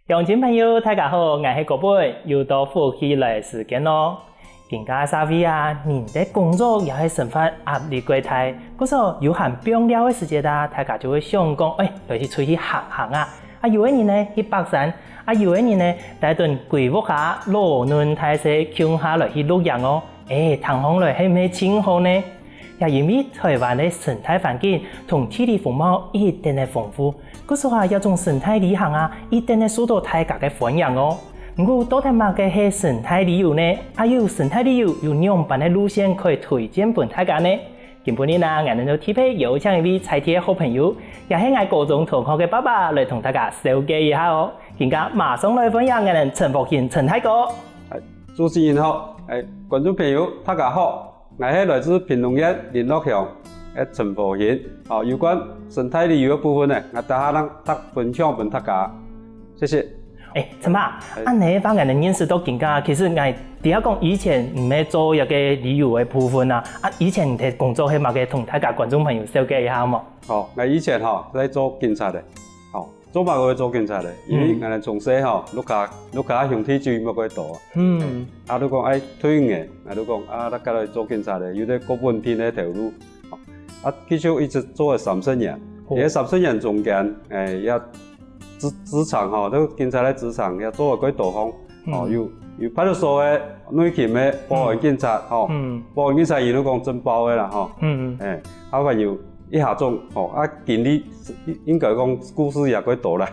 乡亲朋友，大家好，我是郭本，又到福气来时间咯。近家社会啊，人在工作也是生活压力过大，嗰时候有限变了的时间啦，大家就会想讲，要去出去行行啊。有的人呢去爬山，有的人呢在顿规划下路轮大势乡下来去露营哦。通风来是唔是真好呢？也因为台湾的生态环境同地理风貌一定的丰富，嗰时候要种生态旅行啊，一定的受到大家的欢迎哦。不过到底乜嘅係生態旅遊呢？有生態旅遊有兩版嘅路線可以推薦俾大家呢？今日呢，我哋就特別邀請一位在地嘅好朋友，也係我高中同學嘅爸爸來同大家紹介一下哦。而家馬上來分享我哋陳福賢陳大哥。主持人好，觀眾朋友大家好，我係來自屏東縣麟洛鄉嘅陳福賢。有關生態旅遊嘅部分呢，我等下讓分享俾大家，謝謝。陳爸，你把我哋認識到更加，其實我第一講以前唔係做一個旅遊嘅部分啊，以前嘅工作係乜嘅，同大家觀眾朋友紹介一下嘛。我以前在做警察嘅，做乜我做警察嘅，因為我哋從細碌卡鄉體就乜鬼多。都講退伍嘅，都講大家來做警察嘅，有啲各本片嘅條路，繼續一直做咗30年，而30年中間也職場都警察咧職場也做過幾多項，有派出所嘅、內勤嘅、保安警察，保安警察伊都講真包嘅啦，還有一下種，經歷應該講故事也幾多啦。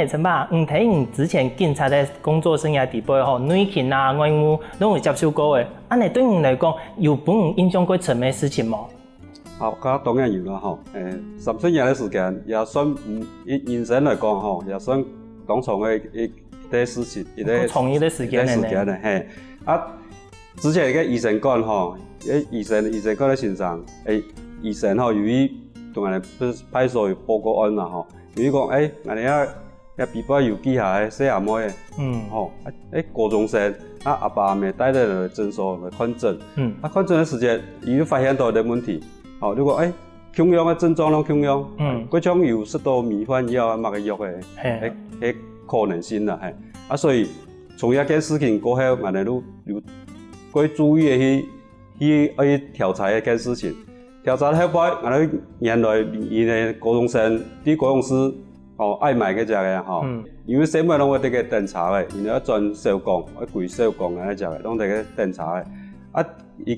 陳爸，睇你之前警察嘅工作生涯地步內勤啊、外務都有接受過嘅，你對你嚟講有俾你印象幾深嘅事情嗎？當然有啦，30年嘅時間也算人生來講也算當場嘅一啲事情，一啲時間咧。之前嘅醫生講醫生講喺身上，醫生由於同人哋派出所有報告案啦，由於講我哋一皮包郵寄下嘅細阿妹嘅，高中生阿爸阿媽帶嚟嚟診所嚟看診，看診嘅時間已經發現到啲問題。如果窮樣嘅症狀攏窮樣，嗰種有食到米飯以後乜嘅藥嘅，係可能性啦，所以從一件事情過後，我哋都要該注意去調查一件事情。調查後擺，我哋原來伊嘅高中生啲高中師愛買嘅只嘅因為什麼攏會得個調查嘅，然後轉手工，貴手工嘅只嘅，攏得個調查嘅。一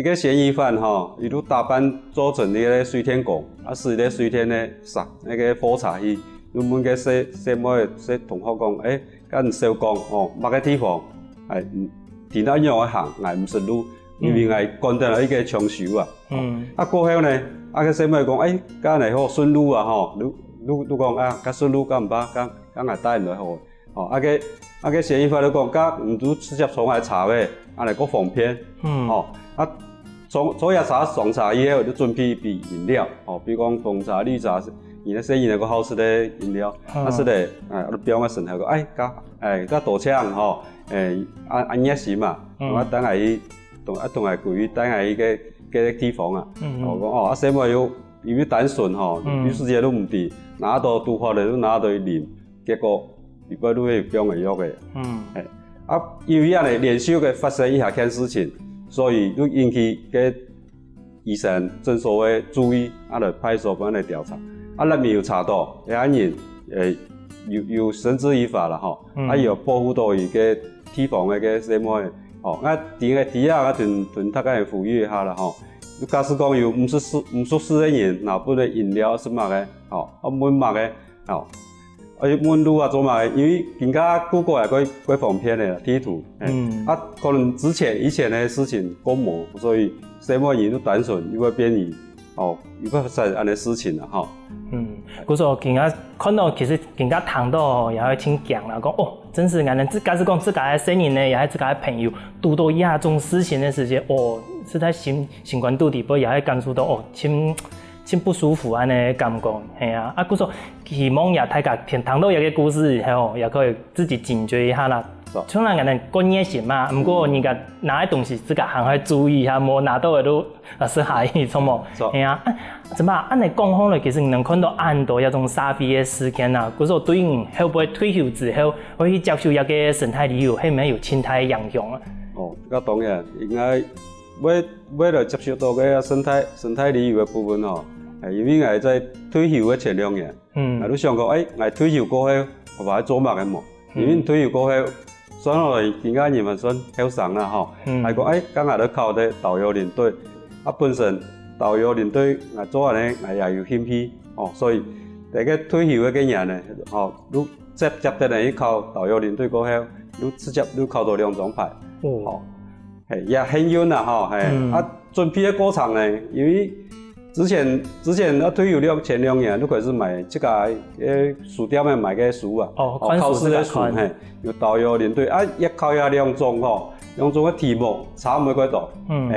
個嫌疑犯伊都打扮做成呢個水天宮，是咧水天咧殺那個火柴去，原本嘅細妹細同學講，跟手工某個地方電腦用嘅行，唔識路，因為趕到一個搶手啊。過後呢，個細妹講，今日好順路啊，路講咁順路咁唔怕，咁帶人來好。個嫌疑犯都講，咁唔都直接從嚟查嘅，嚟個防騙。從日查上查以後，就準備一杯飲料，比如講紅茶、綠茶，然後寫一個好食的飲料，是咧，都標個身頭個，加多槍，按一時嘛，我等下去，同埋佢等下去個地方啊，我講什麼因為單純有時間都唔對，拿到毒發嚟都拿到啉，結果如果都會標個藥嘅，因為嚟連續嘅發生一下件事情。所以都引起嘅醫生診所嘅注意，嚟派出所幫嚟調查，裏面有查到有人有繩之以法啦，有保護到伊嘅地方嘅什麼嘅，第二同大家呼籲一下啦，假使講有唔熟悉嘅人，拿杯嘅飲料是乜嘅，問乜嘅，問路啊做埋，因為更加個個係佢防騙嘅地圖，可能以前嘅事情過模，所以什麼人都單純，如果變異，如果發生咁嘅事情啦，嗰時候更加看到其實更加談到也係挺強啦，講真是俺哋假使講自家嘅親人呢，也係自家嘅朋友，遇到一種事情嘅時間，是在新冠度地步也係感受到，心不舒服安尼感觉，嘿啊，啊，故说希望也大家听到一个故事，吼，也可以自己警觉一下啦。像咱个观念行嘛，不过人家拿的东西自家还要注意一下，莫拿到的都是下意错冇，嘿啊，怎么按你讲好了，其实能看到很多一种沙飞的事件啊，故说对应会不会退休之后可以接受一个生态旅游，会唔会有生态影响啊？哦，这当然应该为了接受到个生态旅游的部分吼，因为我在退休的前2年，我都想过，我退休过后我把它做乜嘅冇，因为退休过后，算落来而家人们算后生啦吼，还讲刚下都考的导游领队，本身导游领队我做安尼我也有兴趣，所以大家退休嘅人呢，你接得嚟考导游领队过后，你直接你考到2张牌，也很远啦吼，准备的过程呢，因为之前退休了前2年，都开始买这个书店买个书啊，考试的书，有导游领队一考也2种2种的题目差唔几多，你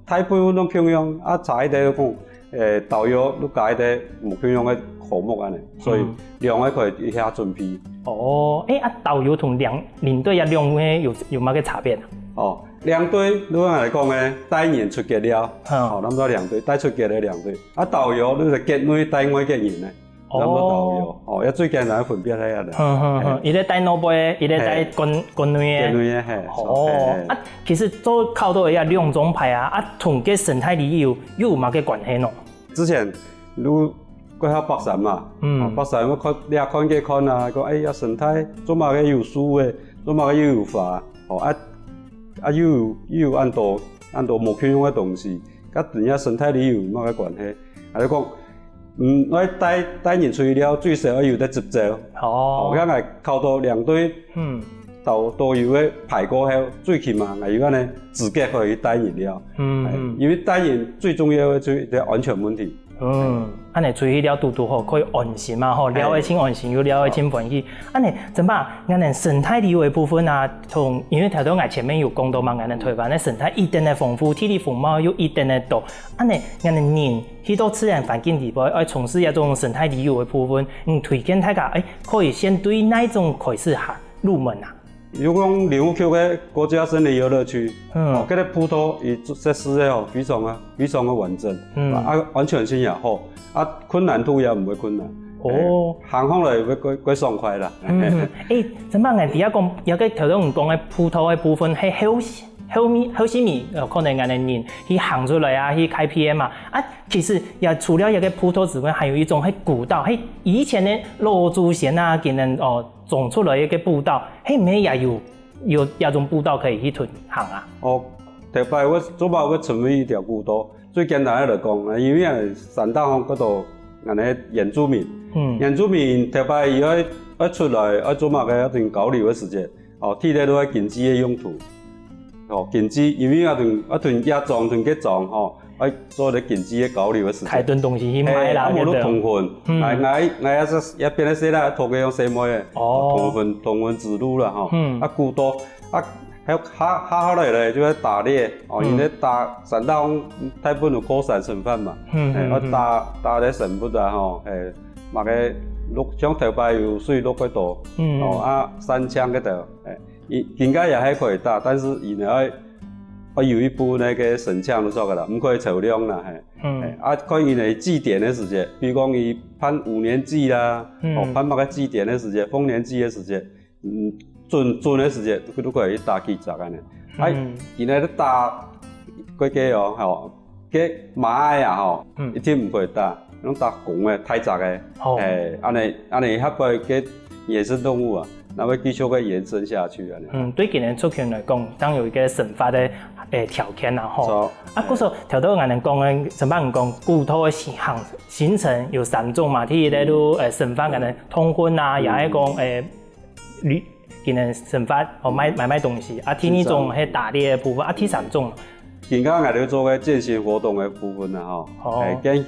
大部分都平庸，差一点讲，导游你加一点唔平庸的科目安尼，所以2个可以一下准备。导游同领队2个有乜嘅差别啊？两队对我来讲呢，带人出去了，咱们2队带出去的2队，导游你是结内带外嘅人呢，咱们导游，一最简单分别喺度。伊咧带内杯，伊咧带国内嘅。其实做考到2种牌同个生态旅游有乜嘅关系咯？之前你过下北山嘛，北山我看你看几看啊，讲生态做乜嘅有树嘅，做乜嘅有花，又按多目标用的东西，甲人家生态旅游冇个关系。你讲，我带人出去了，最少要有得执照。我考到2队，导游的牌过后，最起码我有安尼资格可以带人了。因为带人最重要的就是安全问题。安尼出去了拄好，可以安心嘛吼，了解清安心又了解清欢喜。安尼怎么？俺哋生态旅游的部分因为头先我前面有讲到嘛，俺哋台湾的生态一定的丰富，体力风貌又一定的多。安尼俺哋人去到自然环境里边，从事一种生态旅游的部分，推荐大家可以先对哪一种开始入门啊？如果讲林务区的国家森林游乐区，嗰啲葡萄伊设施咧非常的完整，安全性也好，困难度也唔会困难，行方嚟会quite爽快啦。怎么俺哋讲有个头先唔讲嘅葡萄嘅部分係好细密，可能俺哋人去行出来去开辟嘛。其实也除了一个葡萄之外，还有一种古道，以前的罗珠县给人种出来一个步道，咩也有一种步道可以去行啊。特别我做把我成为一条步道，最简单的来讲，因为山大方嗰度，俺哋原住民，特别要出来要做乜嘅一段交流嘅时间，睇咧都系经济嘅用途。经济，因为一段野庄、段吉庄，做啲经济嘅交流嘅事情。开顿东西去卖啦，冇都同婚，我一边咧写啦，托佢用写咩嘅，同婚之路啦，古多，下好嚟就喺打猎，因為山大方大部分有高山成分嘛，打啲成分嘛嘅像頭擺有水落嗰度，山槍嗰度，應該也係可以打，但是伊呢有一部那個神槍都做噶啦，唔可以抽量啦，可以呢祭典的時間，比如講伊攀5年祭啦，攀乜個祭典的時間，豐年祭的時間，準的時間都可以打幾隻嘅呢，伊呢打嗰個嘅馬啊，一天唔可以打。用打公的、太杂的，安尼迄個嘅野生動物啊，那會繼續嘅延伸下去啊。對今年出圈來講，當有一個生發的條件啦，吼。嗰時候頭先我哋講嘅，怎麼講古土嘅行程有3種嘛，第一咧都生發嘅通婚啊，也係講今年生發買東西，第二種係打獵嘅部分，第3種。而家我哋做嘅健行活動嘅部分啊，健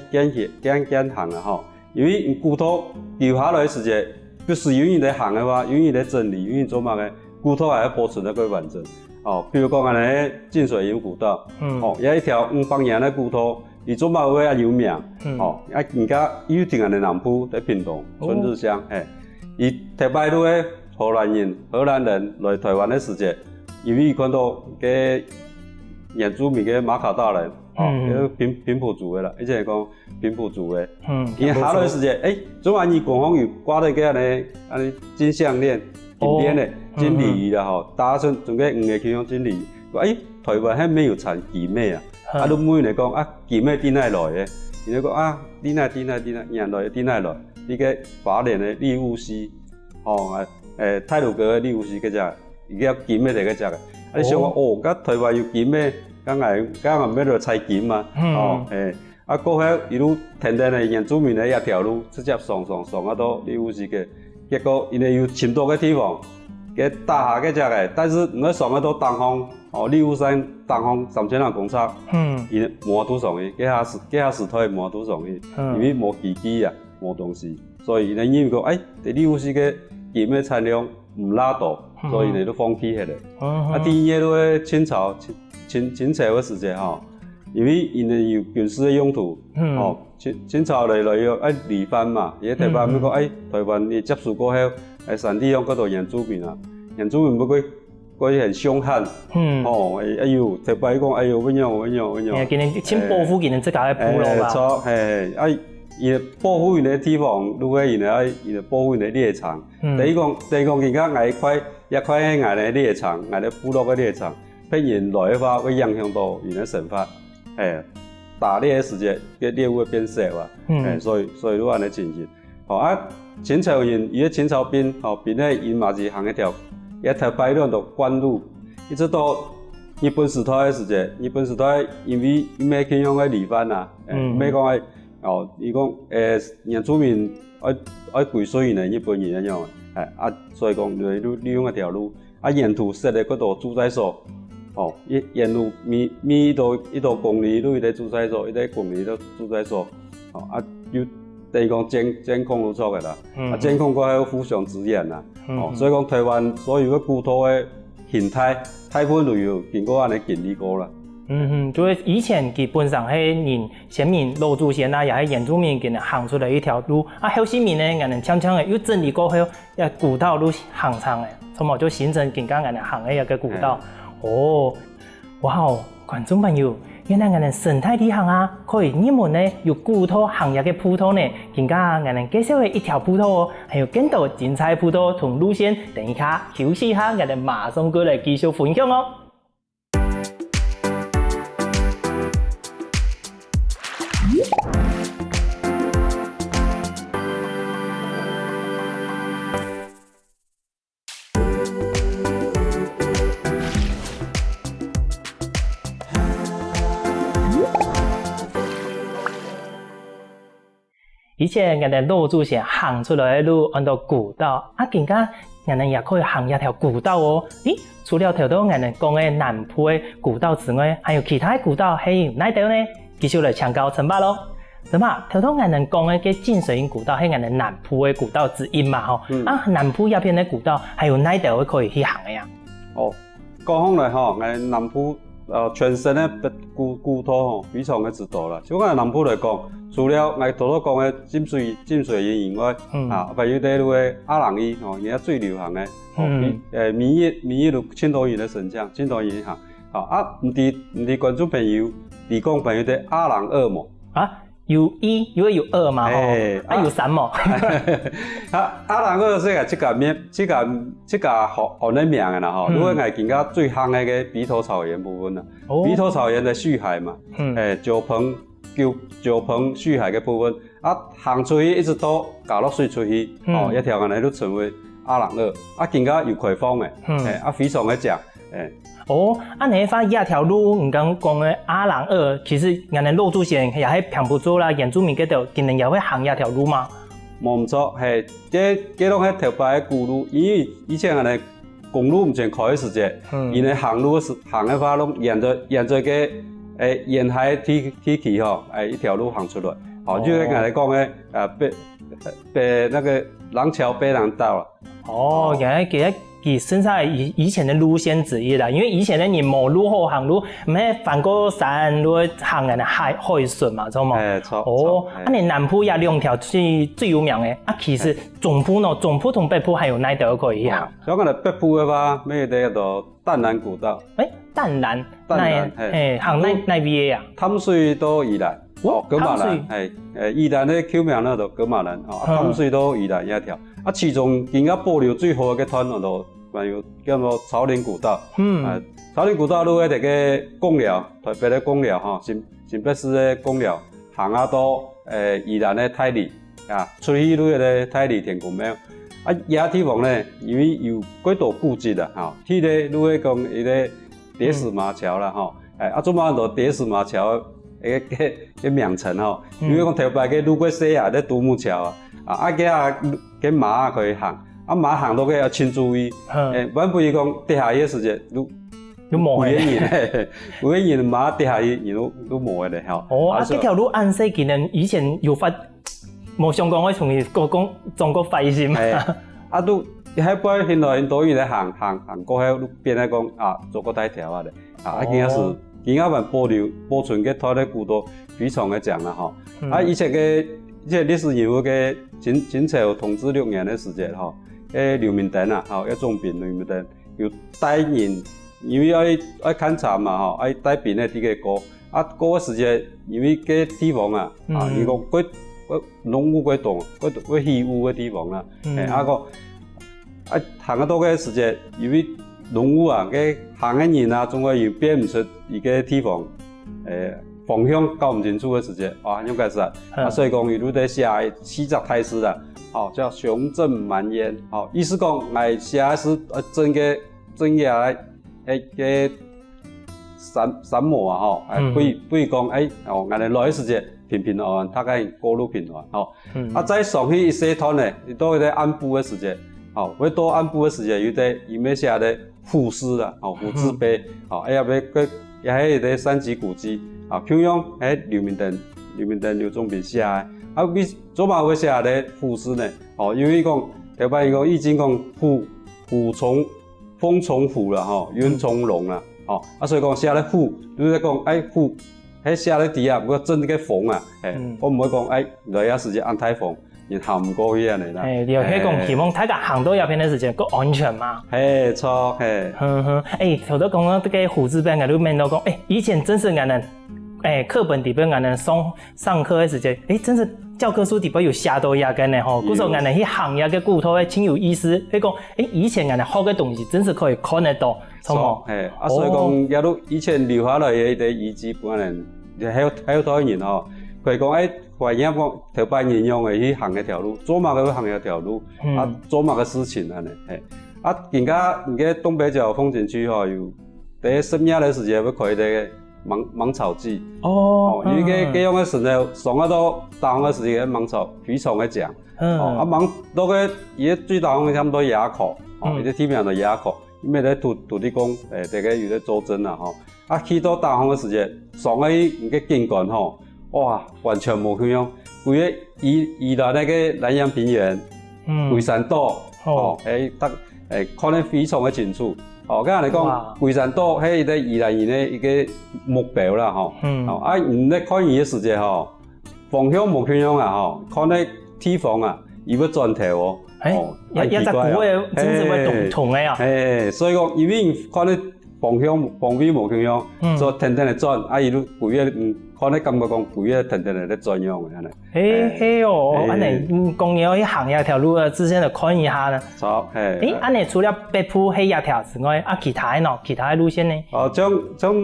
行啊，因為古土留下來嘅時間，不是有人在行嘅話，有人在整理，有人做乜嘅，古土還要保存得佢完整。比如講我哋進水營古道，有一條500年嘅古土，伊做嘛话有名，人家有听安尼南部在屏东春日乡，伊特别路的荷兰人来台湾的时节，因为伊看到个原住民个马卡达人，平埔族的啦，以前讲平埔族的，伊下来时节，做安尼官方有挂在个安尼金项链、金链的、金鲤鱼啦吼，打算个黄个去用金鲤鱼，台湾还没有产鸡妹啊，你每人讲鸡妹伫哪来的？伊就讲伫哪，原来伫哪来？伊个花莲的利乌溪，太鲁阁的利乌溪个只，伊叫鸡妹嚟个只个，你想讲甲台湾有鸡妹，敢要落采金嘛？过后一路天天的原住民的一条路，直接上到利乌溪个，结果因为有深多个地方。个大厦个只个，但是唔去上到东方，利乌山东方3000人工厂，伊摩都上去，几下石头摩都上去，因为无机器啊，无东西，所以呢，因为讲伫利乌是个金的产量唔拉大，所以呢都放弃下来。第二个清朝的时节因为因为有军事的用途，清朝来要离番嘛，伊台湾要讲台湾伊接触过后。山地方嗰度原住民啊，原住民不过很凶悍，特别讲怎样，今年先保护今年自家的部落吧。错，伊保护因的地方，如果因的保护因的猎场，第一讲人家挨一块挨的猎场，挨的部落的猎场，被人来的话会影响到因的生活，打猎的时间，个猎物会变少啊，所以如果安尼情形，清朝人，伊个清朝兵，兵咧因嘛是行一条摆乱到官路，一直到日本时代的时节，日本时代因为伊要去用个离番啊，要讲伊讲原住民爱归顺因的日本人一样所以讲利用一条路，沿途设的嗰度住宅所，沿路一道公里路的住宅所，一个公里的住宅所，有。等于讲监控都错个啦，监控过后互相支援啦，所以讲台湾所有嘅古土嘅形态，大部分都有经过安尼建立过啦。就是以前基本上係人先民老祖先也係原住民佢哋行出來一條路，後先民咧，人哋悄悄嘅又整理過後，古道路行長嘅，從而就形成更加人哋行嘅一個古道。哇！觀眾朋友。原來我哋生態地行可以入門呢有古土行業嘅鋪頭呢，更加我哋介紹嘅一條鋪頭還有更多精彩鋪頭同路線，等一下休息一下，我哋馬上過來繼續分享哦。以前我哋老祖先行出來的路按到古道，更加我哋也可以行一條古道哦。除了頭頭我哋講嘅南埔嘅古道之外，還有其他嘅古道係有哪條呢？繼續來請教陳伯咯。咁頭頭我哋講嘅浸水營古道係我哋南埔嘅古道之一嘛，南埔入邊嘅古道還有哪條可以去行嘅呀？講來我哋南埔全身嘅古土非常嘅之多啦。就我哋南埔來講。除了我頭頭講嘅浸水營以外，還有啲路嘅阿郎伊，而家最流行嘅，民意路青島園嘅神像，青島園行，唔係觀眾朋友，地講朋友啲阿郎二模有一，因為有二嘛，有三模，阿郎二即個好難名嘅啦，如果係更加最行嘅鼻頭草原部分啦，鼻頭草原嘅旭海嘛，九鵬旭海嘅部分，行出去一直到加落水出去，一條人都成為阿郎二，更加有開放嘅，非常嘅正，你發一條路，唔講嘅阿郎二，其實人哋老祖先也係平埔族啦，原住民嗰度，今年也會行一條路嘛？冇唔錯，係，這種係特別嘅古路，因為以前人哋公路唔算開嘅時節，因為行嘅話攏沿着嘅。沿海梯起一條路行出來，就係我哋講嘅北那個廊橋北廊道啦。原來其實佢身上以前的路线之一啦，因为以前的人冇路好行路，唔係翻過山路行嘅海順嘛，錯冇？錯。哦，你南埔有兩條最有名嘅，其實中埔呢，中埔同北埔還有哪條可以行？像我哋北埔嘅話，咩嘅就淡蘭古道。淡蘭，行哪邊啊？淡水到宜蘭。葛瑪蘭宜蘭的口名呢就葛瑪蘭，淡水到宜蘭一條。其中更加保留最好嘅團就還有叫做草嶺古道。草嶺古道路喺個貢寮，特別嘅貢寮新北市嘅貢寮，行到宜蘭嘅太里出去路嘅太里天公廟。野地方呢，因為有幾多古蹟啦，去咧路嘅講伊個蝶石馬橋啦，做乜就蝶石馬橋個名稱因為講頭擺個路過西亞咧獨木橋個馬可以行，馬行到個要請注意，萬不如講跌下去嘅時節，都冇嘅，有嘅人馬跌下去，都冇嘅咧，這條路按說可能以前有發，冇相關嘅從業講中國廢線嘛，都喺邊現在多人咧行過喺路邊咧講做過大條啊咧，而家還保存嘅它的古道非常嘅強啦，以前嘅即係歷史人物嘅清朝統治6年嘅時節劉明燈一種兵劉明燈要帶人，因為要勘察嘛要帶兵咧啲嘅過嘅時節，因為嘅地方如果佢農務嗰棟嗰稀污嘅地方啦，行得多嘅時節，因為農務嘅行嘅人總係要辨唔出而嘅地方方向搞唔清楚嘅時節，應該是所以講一路在寫四則太師啦，叫雄正滿焉，意思講係寫是真嘅三模不如講我哋來嘅時節平安安，大概過路平安，再上去一些團呢，都喺安布嘅時節，會到安布嘅時節有咩寫的賦詩啦，賦字碑，也係啲三級古蹟。譬如講劉明燈劉仲平寫嘅，比做乜會寫啲賦詩呢？因為講頭擺講已經講風從虎啦，雲從龍啦，所以講寫啲賦，你在講賦，喺寫啲底下不過真嘅風我唔會講來下時間按台風，然行唔過去嚟啦。又係講希望大家行到入邊嘅時間夠安全嘛。錯。頭都講到這個虎字邊嘅，都聽到講，以前真是我哋課本底邊我哋上課嘅時間，真是教科書底邊有寫到一個呢吼，嗰時候我哋去行一個古圖，挺有意思。佢講，以前我哋學嘅東西真是可以看得到，錯冇？所以講也都以前留下來嘅啲遺跡，本人還有多人佢講懷疑講頭擺人用嘅去行一條路，做乜嘅去行一條路，做乜嘅事情人家東北角風景區有第深夜嘅時間會開啲芒草季，因為佢樣嘅時候上一到大風嘅時間芒草非常嘅強，芒到嘅而家最大風差唔多野口，而且天邊就野口，因為咧土地公大家有啲做陣啦去到大風嘅時間上去嘅景觀哇完全冇咁樣，佢嘅宜蘭那個南洋平原，龜山島，看得非常嘅清楚。咁人哋講龜山島係啲宜蘭人嘅一個目標啦，唔咧看伊嘅時節方向冇咁樣看啲地方伊要轉頭一隻股嘅真是會同嘅所以講因為看啲方位冇咁樣，所以停停嚟轉，伊都佢嘅看啲感覺講佢嘅停停嚟轉樣嘅，安尼公園去行一條路之前就看一下啦。錯，安尼除了北埔係一條之外，其他嘅路線呢？將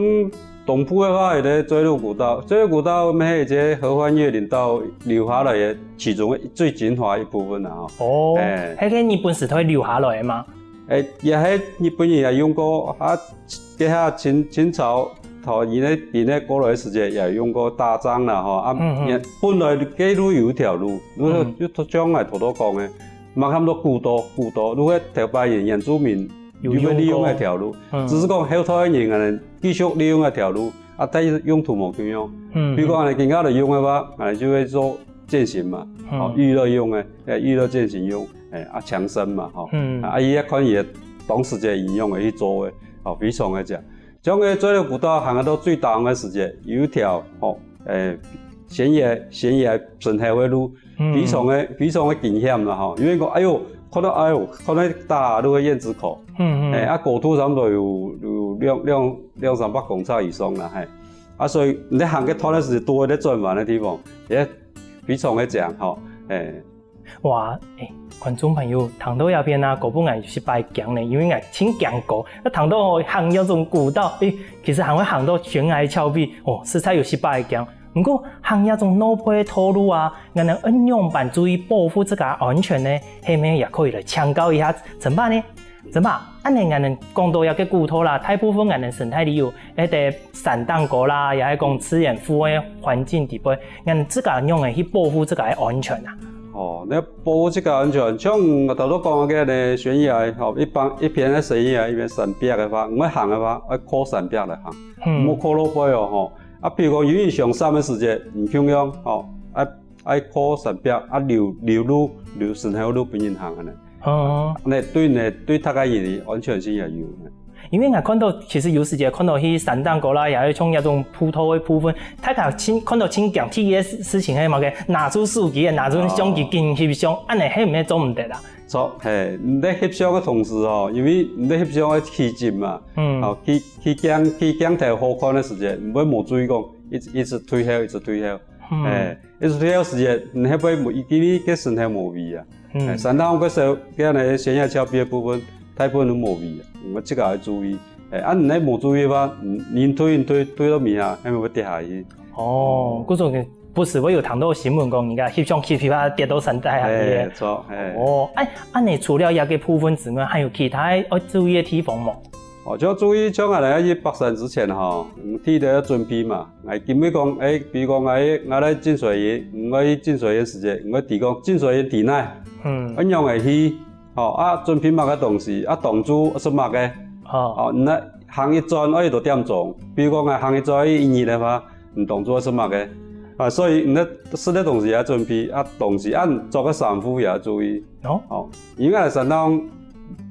東埔嘅話係啲追鹿古道，追鹿古道咩係啲合歡椰林道留下來嘅其中最精華一部分啦。係個日本時代留下來嘅嘛？也係日本人也用過，佢下清朝頭以呢邊呢過來嘅時節也用過打仗啦，本來嘅路有一條路，都將來頭都講嘅，冇咁多古道，如果頭擺原住民有利用一條路，只是講後頭嘅人繼續利用一條路，但係用途冇咁樣。譬如講我哋更加嚟用嘅話，我哋就會做健行嘛，娛樂用嘅，娛樂健行用。強身嘛，伊一看伊短时间营养的去做的，非常的食。种个做了古道行到最长的时间，有一条悬崖深海的路，非常的惊险啦因为讲看到大路的燕子口，高度差不多有两三百公尺以上啦所以你行个拖的是多在转弯的地方，也非常的强哇，观众朋友，唐岛那边果不然是白行呢，因为我请讲过，那唐岛行那种古道，其实还会行到悬崖峭壁，实在有失败行。不过行那种路坡土路我们应用版注意保护这个安全呢，下面也可以来强调一下，怎么办呢？按你我们讲到那个古道啦，大部分我们生态旅游，散荡国啦，也係講資源富的環境地備，我們自家用嚟去保護這個安全啊。你保護這個安全，像我頭先講嘅咧懸崖，一片嘅懸崖，一片山壁嘅話，我行嘅話，要靠山壁來行，唔好靠路坡譬如講由於上山嘅時間唔響樣，要靠山壁，留深海路俾人行嘅咧。對大家嘅安全性也有。因為我看到，其實有時間看到去散蕩過啦，也係從那種鋪頭的部分，大家看到清講體嘅事情係嘛嘅，拿出手機，拿出相機進翕相，按你係唔係做唔得啦？錯，你在翕相嘅同時因為你在翕相嘅期間嘛，去鏡頭好看嘅時間，唔會冇注意講，一直推後，一直推後時間，你係會佢嘅身體冇味啊。散蕩嗰時候，嗰個懸崖峭壁嘅部分，大部分都冇味啊。我這個要注意，你冇注意嘅話，你推到面下，係咪會跌下去？嗰種不是會有睇到新聞講，而家翕相翕跌到山底下嘅。錯，你除了一個部分之外，還有其他要注意嘅地方冇？就注意，像我哋去北山之前睇到要準備嘛。見尾講，比如講我嚟浸水營，我去浸水營時間，我提供浸水營地內，應用嚟去。準備乜嘅東西，動作是乜嘅？你行一轉可以到點鐘，比如講行一轉一日嘅話，你動作是乜嘅？所以你食啲東西也準備，東西做個衫褲也要注意。因為山東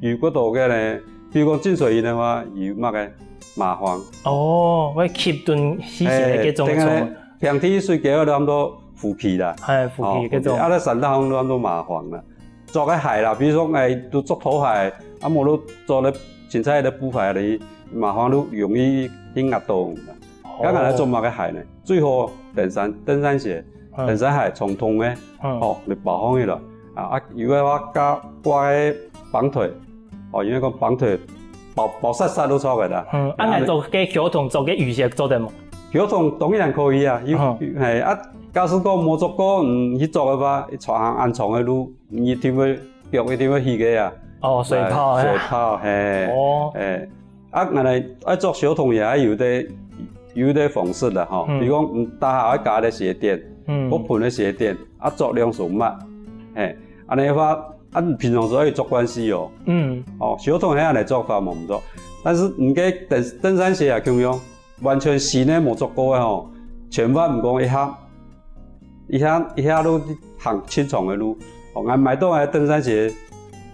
如果到嘅咧，比如講浸水營嘅話，有乜嘅麻煩？我吸頓稀嘅嗰種。平時睡覺都咁多呼吸啦，呼吸嗰種。喺山東都咁多麻煩啦。做個鞋啦，比如說都做拖鞋，冇都做咧前菜嘅補鞋嚟，麻煩都容易去壓到。咁我哋做乜嘅鞋呢？最好登山鞋，登山鞋重筒嘅，嚟保護佢啦。如果話加掛綁腿，因為個綁腿保濕都錯嘅啦。我做嘅腳筒做嘅雨鞋做得冇？腳筒當然可以啊，假使講冇做過，去做嘅話，穿行暗藏嘅路，你點會腳一定會起嘅啊？水泡，我哋做小童也有啲方式啦，比如講打下加啲鞋墊，我盤啲鞋墊，做兩層襪，安尼話，平常時可以做關係小童係嚟做法冇唔做，但是唔嘅登山鞋係咁樣，完全新嘅冇做過嘅千萬唔講一下都行輕長嘅路，我買到嘅登山鞋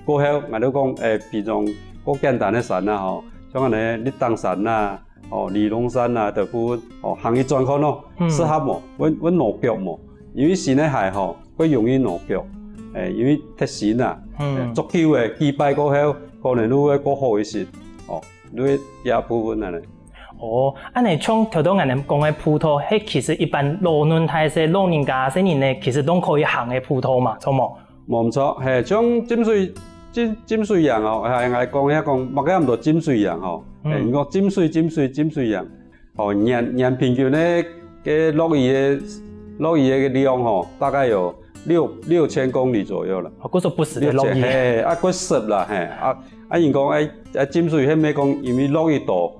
過後，我都講比種個簡單嘅山啊，像你登山啊，離龍山啊，就部行一轉看咯，適合冇，我落腳冇，因為新嘅鞋佢容易落腳，因為太新啊，足久嘅幾擺過後，可能都會過好一些，都有部分啊。你從頭到我哋講嘅鋪頭，係其實一般老人太些老人家些人咧，其實都可以行嘅鋪頭嘛，錯冇？冇錯，係像浸水營係我講乜嘢咁多浸水營我浸水營，年平均咧嘅落雨嘅量大概有6000公里左右啦。嗰時不是嘅落雨。嗰濕啦，人講浸水係咩講？因為落雨多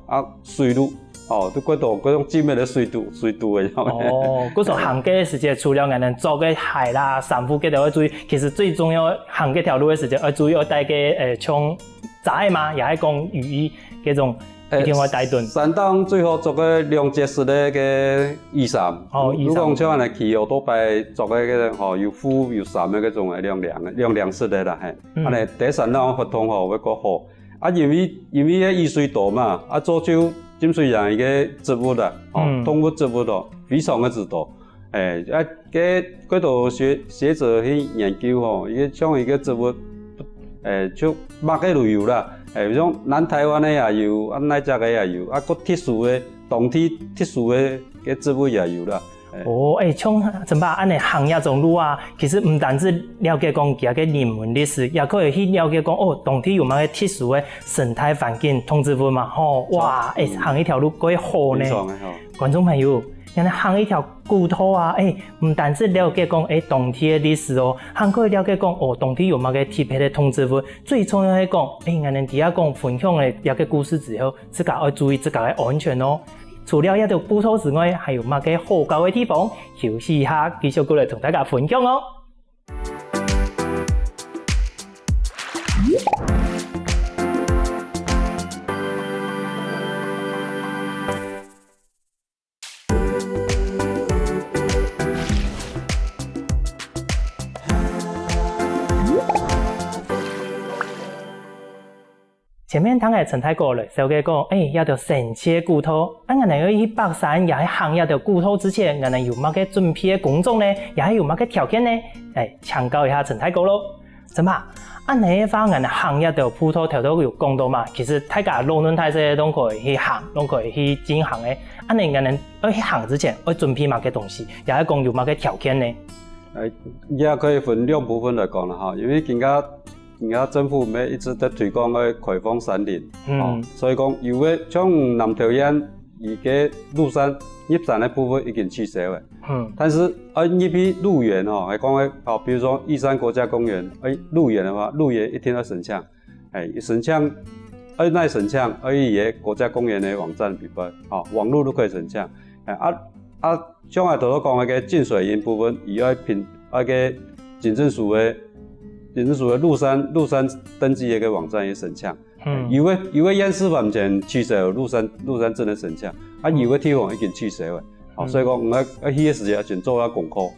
水路都嗰度嗰種浸嘅水度嘅。嗰時行嘅時間，除了我哋做嘅鞋啦、衫褲嗰度要注意，其實最重要行嗰條路嘅時間要注意要帶嘅像仔嘛，也係講雨衣嗰種一定要帶頓。山東最好做個兩節式嘅雨傘。如果像我哋去好多擺做個嗰種有褲有傘嘅嗰種涼式嘅啦，我哋第山東活動會個好。啊，因为迄雨水大嘛，啊，做就浸水人迄个植物啦，动物植物咯，非常的之多。嗰度学者去研究吼，伊个像伊个植物，就擘个旅游啦，比如咱台湾的也有，啊，咱只个也有，啊，佮特殊的当地特殊的个植物也有啦。像怎把安尼行业中路啊，其实唔单止了解讲其个人文历史，也可以去了解讲当地有乜特殊的生态环境、通知物嘛，哇，行一条路可以好呢。观众朋友，原来行一条古土啊，唔单止了解讲当地的历史哦，还可以了解讲当地有乜个特别的通知物。最重要系讲，俺哋底下讲分享的了解故事之后，自家要注意自家的安全哦。除了一条古土之外，还有乜嘅好搞嘅地方？休息一下，繼續過嚟同大家分享哦。前面谈嘅陳太過嚟，就嘅講，一條神奇嘅古土，俺哋去北山也係行一條古土之前，俺哋有乜嘅準備嘅工作呢？也係有乜嘅條件呢？請教一下陳太過咯。怎麼？俺哋話俺哋行一條古土，頭都有講到嘛。其實大家路輪太些都可以去行，都可以去進行嘅。俺哋去行之前，要準備乜嘅東西，也係講有乜嘅條件呢？也可以分兩部分來講啦，哈，因為而家政府咪一直在推廣個開放山林，所以講有嘅像南投縣而家鹿山入山嘅部分已經取消嘅，但是入去鹿園係講嘅，比如說玉山國家公園，鹿園嘅話，鹿園一定要神槍，神槍，那神槍，也國家公園嘅網站比較，網絡都可以神槍，將來頭都講嘅淨水營部分，而家憑個警政署嘅鹿山登記一個網站嘅神槍，有嘅縣市目前取消鹿山鎮嘅神槍，有嘅地方已經取消嘅，所以講我去嘅時間先做下功課，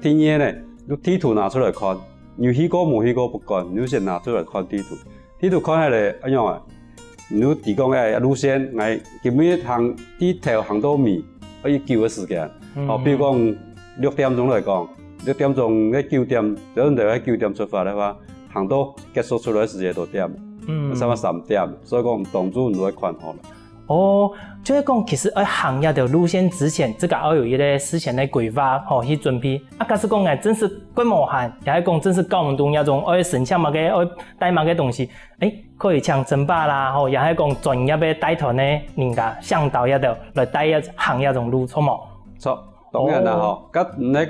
第二呢，你地圖拿出來看，有去過冇去過不管，你先拿出來看地圖，地圖看下來怎樣啊？你提供嘅路線，基本行啲條行到尾，可以叫嘅時間，比如講6點鐘來講。6點鐘喺9點，有陣時喺9點出發嘅話，行到結束出來嘅時間就點，差唔多3點，所以講當初唔會看好啦。即係講其實喺行一條路線之前，自家要有一個事前嘅規劃，去準備。假使講真是規模限，也係講真是搞唔到那種要申請乜嘅，要帶乜嘅東西，可以請政巴啦，也係講專業嘅帶團嘅人家向導一條來帶一行一種路，錯冇？錯。當然啦，咁你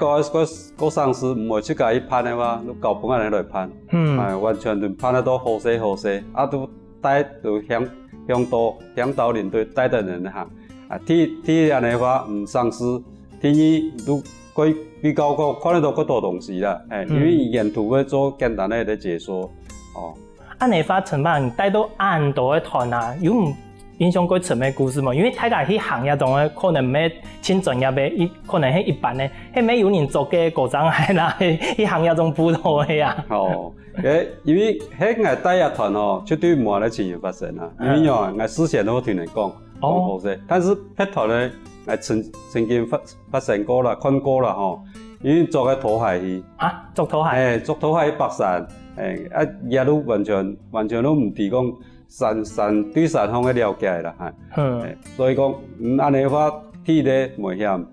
個上司唔會出街去攀嘅話，都搞本人嚟攀，完全就攀得到好勢，都帶到向導領隊帶的人行，第二樣嘅話，上司第二都佢比較看得到好多東西啦，因為沿途會做簡單嘅解說，按你發承辦帶到咁多嘅團啊，有唔？影響過什麼故事嘛？因為大家去行業中可能咩輕專業嘅，可能係一般嘅，係咩有人做嘅嗰種係啦，去行業中普通嘅呀。因為喺我帶一團絕對冇呢情形發生啊。因為我事先都聽人講好些，但是拍團咧，我曾經發生過啦，看過啦因為做嘅土海去做土海，做土海北山，也都完全都唔提供。山對山方嘅了解啦，所以講按呢話第一危險，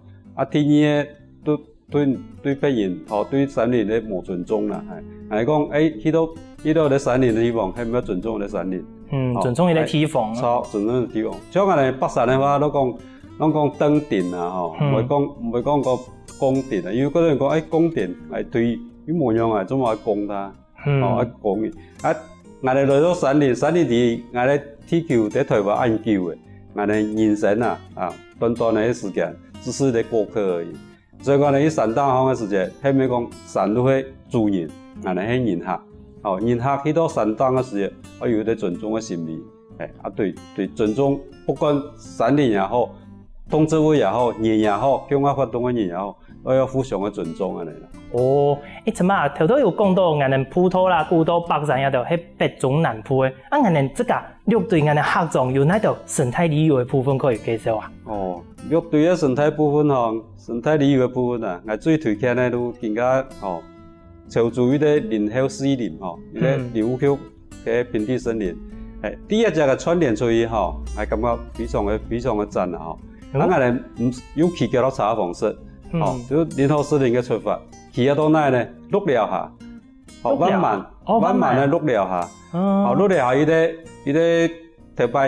第二都對別人對山林嘅冇尊重啦，係講去到啲山林嘅地方係唔要尊重啲山林，尊重佢哋地方，尊重啲地方。像我哋北山嘅話都講登殿啊，唔會講個宮殿啊，因為嗰啲人講宮殿係對啲模樣係怎麼講它，講我哋來到山林啲，我哋地球喺台灣研究嘅，我哋人生短嘅時間，只是嚟過客而已。所以講你喺山頂行嘅時間，係咪講山都係主人，我哋係人客，人客去到山頂嘅時間，我有啲尊重嘅心理，對尊重，不管山林也好，動植物也好，人也好，向我發動嘅人也好，要互相的尊重安尼啦。哦，怎么啊？头头有讲到，俺们普陀啦、古都、北山也都迄北中南部的，俺们这个六队俺们合作有哪条生态旅游的部分可以介绍啊？哦，六队的生态部分吼，生态旅游的部分啊，我最推荐的都更加吼，朝住迄个林后森林吼，迄个柳区嘅平地森林，第一只个串联出去吼，我感觉非常的赞啊吼。俺们有去叫到茶房式，吼，就林后森林嘅出发。去啊到哪呢？鹿寮下，哦，慢慢的鹿寮下，哦，鹿寮下伊个特别，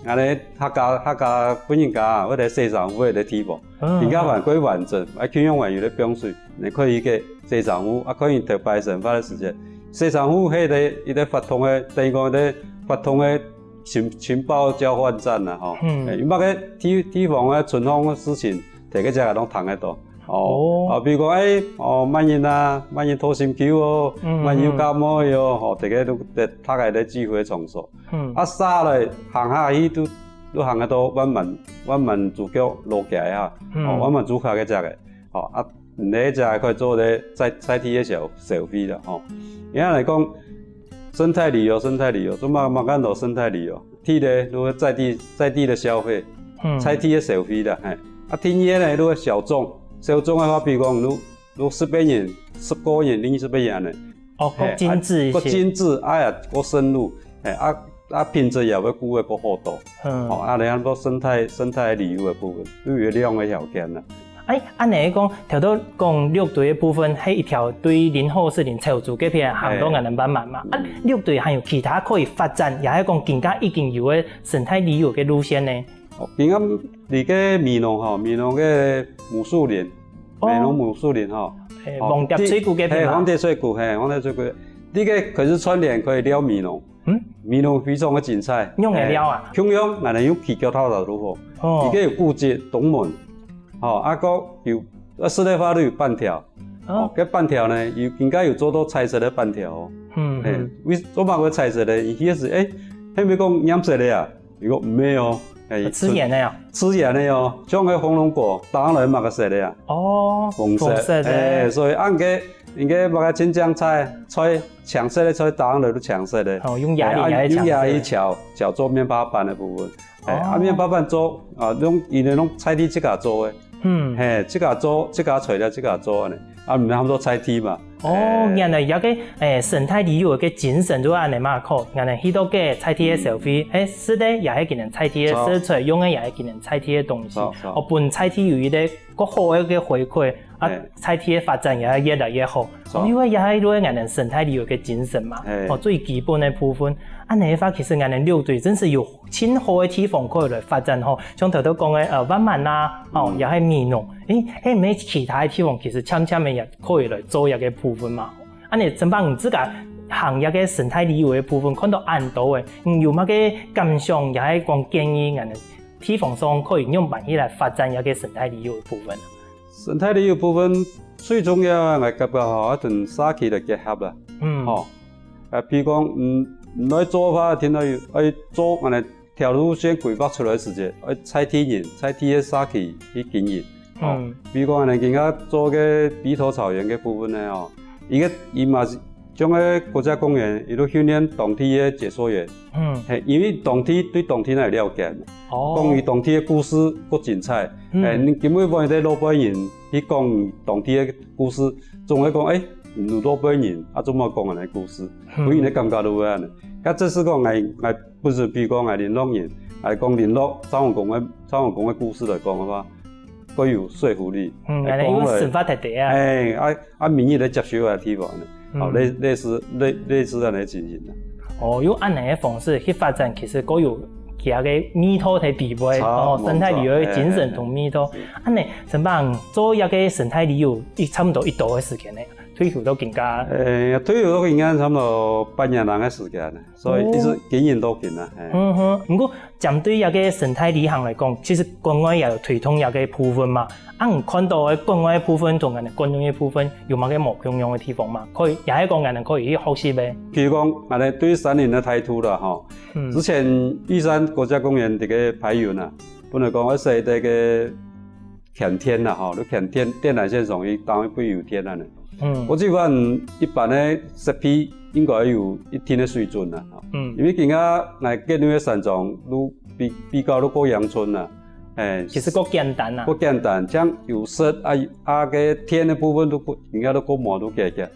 安尼客家本人家，或者西藏府的地方，更加蛮过完整，去用完有咧冰水，你可以个西藏府，可以特别生发的时间。西藏府迄个伊咧发通的，等于讲咧发通的情报交换站啦，吼，伊把个地方的存放的事情，摕去遮个拢谈得到。比如讲万人啊，万人拖新球哦，万人加摩哦，大家都大概咧聚会场所。沙咧行下去都行得到万万主角落起来啊，万万主角嘅只嘅，你只可以做咧载体嘅小费啦，而家嚟講生態旅遊，做乜講到生態旅遊，體咧如果在地嘅消費，載體嘅小費啦，天野咧如果小眾的話，比如講，如10個人、10個人、20個人呢？更精緻一些。更精緻，更深入，品質也會更好多。你看到生態旅遊的部分，都有兩個條件啦。按你講，頭都講六隊的部分係一條對林後森林朝住嗰邊行到人慢慢嘛。六隊還有其他可以發展，也係講更加已經有嘅生態旅遊嘅路線呢？平安離個美濃嘅木樹林，黃蝶水庫嘅黃蝶水庫，呢個可是串聯可以撩美濃，美濃非常的精彩。用嚟撩啊？用，我哋用起腳頭就如何？而家有古蹟、東門，有室內花都有半條，嗰半條呢，有更加有做到彩色的半條。做乜會彩色的？伊迄時係咪講染色的啊？如果唔係哦。吃盐的呀？吃鹽的哦，像個紅龍果，當然嘛個色的呀。紅色的。所以按個應該把個青江菜搶色的菜，當然都搶色的。用壓力炒做麵包板的部分。麵包板做用菜地自家做的。自家做，自家材料自家做的。唔係咁多菜地嘛。原來有個生態旅遊嘅精神就係咁樣講，原來許多嘅菜地嘅消費，是的，也係見人菜地嘅食材，用嘅也係見人菜地嘅東西，本菜地有一個更好嘅回饋，菜地嘅發展也係越來越好，因為也係攞人哋生態旅遊嘅精神嘛，最基本嘅部分。按你話，其實我哋六隊真是有很好嘅地方可以來發展吼，像頭頭講嘅灣滿啦，也係美濃，唔係其他嘅地方其實悄悄嘅也可以來做一個部分嘛。按你真幫唔自家行一個生態旅遊嘅部分，看到按到嘅，有乜嘅感想，也係講建議我哋地方上可以用辦法來發展一個生態旅遊嘅部分。生態旅遊部分最重要，我覺得一同社區嚟結合啦。譬如講唔可以做法，聽到要做我哋條路線規劃出來嘅時間，菜地嘅社區去經營。比如講我哋而家做嘅碧頭草原嘅部分咧，伊嘛是將個國家公園，伊都訓練當地嘅解說員。因為當地對當地係了解，講伊當地嘅故事夠精彩。你根本冇喺老百人去講當地嘅故事，仲係講有老百人做乜講人嘅故事，所以你感覺到會安尼。這是講我不是比如講林樂人，講林樂張王公嘅故事來講嘅話，都有說服力。因為神法特地啊。民意來接受嘅地方呢，類似咁嚟進行啦。用按呢個方式去發展，其實都有其他嘅美土嘅地位，生態旅遊嘅精神同美土。按呢，怎辦做一個生態旅遊，差唔多1度嘅時間呢？退休都更加退休都更加差唔多半年嘅時間啦，所以一直經營都緊啦。不過針對一個生態旅行來講，其實國外也有推動一個部分嘛。我看到嘅國外嘅部分同人哋國內嘅部分有乜嘅冇共用嘅地方嘛？可以也係講人哋可以去學習嘅。譬如講，我哋對山林嘅態度啦，之前玉山國家公園這個排雲啊，本來講我係乾天啦，吼，你乾天电缆线上伊当然不有天啊呢。我即款一般的设备应该有一定的水准啦，因为今仔来建立的山庄，比较都过阳春啦，其实够简单啦，够简单，将有色个天的部分都应该都够满都解决，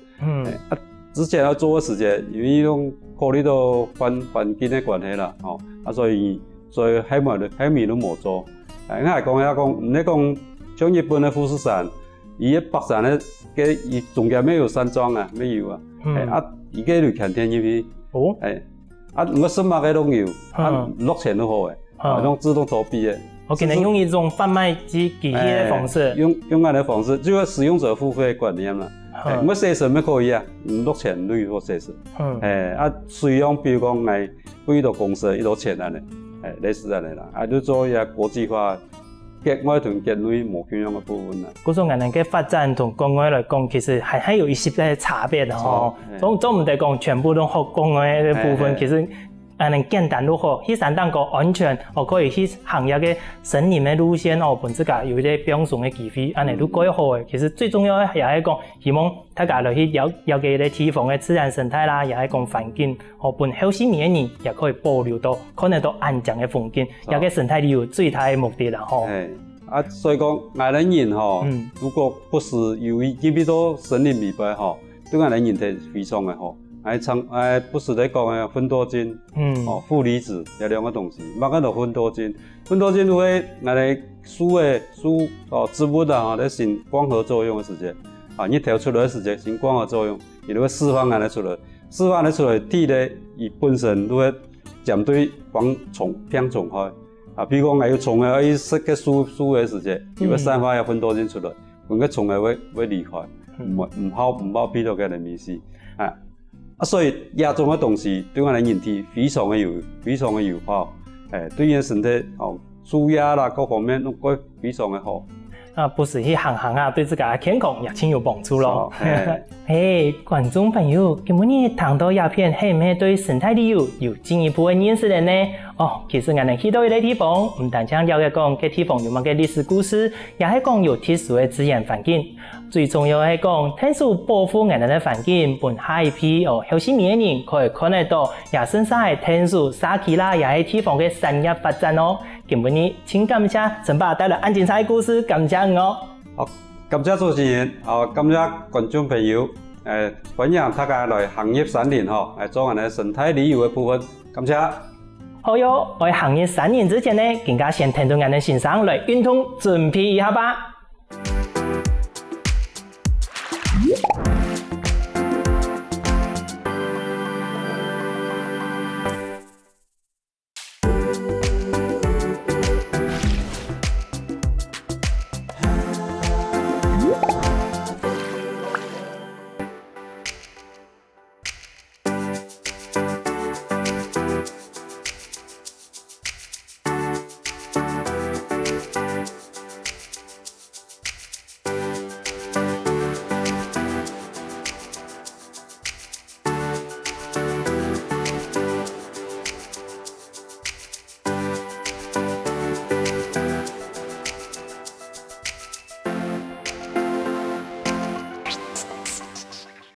之前要做的时间，因为用考虑到环境的关系啦，所以海面都冇做，我来讲唔咧讲，像日本的富士山，伊北山咧。伊中间没有山庄啊，没有啊，伊个就乾天入去，我什么个都有，落钱都好诶，用自动投币诶。我可能用一种贩卖机机器的方式，用安的方式，就使用者付费观念啦。我写什么可以啊？落钱都有写什，费用比如讲来几多公司一多钱安尼，类似安尼啦，就做一国际化。国外同国内冇咁樣嘅部分啦。嗰種銀行嘅發展同國外嚟講，其實係有一些嘅差別嘅吼。總唔得講全部都學國外嘅部分，其實銀行簡單都好。去山當個安全，可以去行業嘅森林嘅路線本自家有一啲標準嘅機會，安尼都改好嘅。其實最重要嘅也係講，希望大家嚟去了解啲地方嘅自然生態啦，也係講環境，本後世年年也可以保留到可能到安靜嘅風景，也嘅生態旅遊最大嘅目的啦吼。所以講，我哋人如果不是由於入去到森林裏邊對我哋人係非常嘅好。不是在講嘅芬多精，負離子有兩個東西，乜嘢都芬多精。芬多精會我哋樹植物啊，在行光合作用嘅時間，日頭出來嘅時間行光合作用，伊就會釋放安尼出來，釋放安尼出來，體咧伊本身都會針對光偏衝開。比如講，有蟲嘅伊食嘅樹嘅時間，伊會散發有芬多精出來，咁個蟲係會離開，唔好俾到佢哋面試。所以亞種嘅東西對我哋人體非常嘅友好，對人身體舒壓啦各方面都非常嘅好。不是去行對自家健康也挺有幫助咯。觀眾朋友，今日你談到鴉片係唔係對生態旅遊有進一步嘅認識咧呢？其實我哋去到一個地方，唔單止了解講個地方有乜嘅歷史故事，也係講有特殊嘅自然環境。最重要係講，天數保護我哋嘅環境，本下一批後世年嘅人可以看得到，也生產係天數沙期啦，也係地方嘅產業發展哦。今日請感謝陳爸帶來安精彩故事，感謝你哦。好，感謝主持人，感謝觀眾朋友，分享大家來行業山林做我哋生態旅遊嘅部分，感謝。好喲，我行業山林之前呢，更加先聽到我哋先生來運動準備一下吧。